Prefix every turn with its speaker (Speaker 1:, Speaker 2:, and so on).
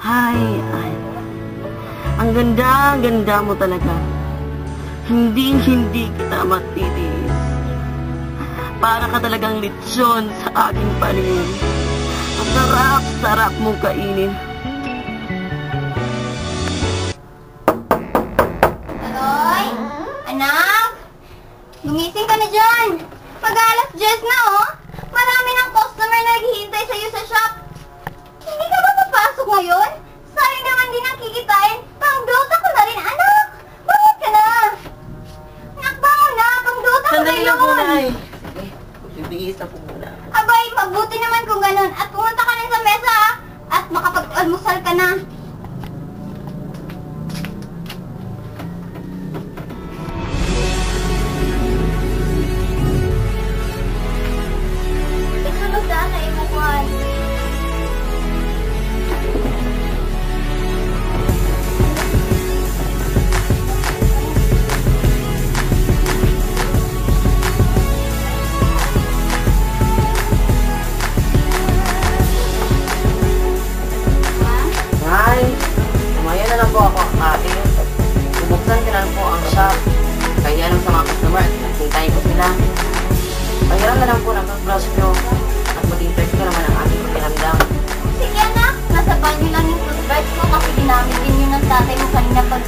Speaker 1: Ay. Ang ganda mo talaga. Hindi kita matitiis. Para ka talagang lechon sa aking paningin. Ang sarap mong kainin.
Speaker 2: Aloy? Anak? Gumising ka na dyan. Mag-alas 10 na, oh. Marami ng customer na naghihintay sa'yo sa shop. Hindi ka ba papasok ngayon? Sayang naman din ang kikitain. Pang-dota ko na rin, anak. Bakit ka na? Anak, bangon na. Pang-dota ko na
Speaker 1: Sandali
Speaker 2: yun.
Speaker 1: lang muna eh. Bibihis na po muna.
Speaker 2: Abay, mabuti naman kung ganun. At pumunta ka rin sa mesa, ah. At makapag-almusal ka na. Isunod na sa imukuhan.
Speaker 1: Nay, kumaya na lang po ako ate. Bubuksan ko na lang po ang shop. Kaya lang sa mga customer at hintayin ko sila. Bayaran na lang po ng brush nyo. At mag-interest ko naman ang aking pakiramdam.
Speaker 2: Sige anak, nasa banyo lang yung toothbrush ko kasi ginamit din yun ng tatay mo kanina pag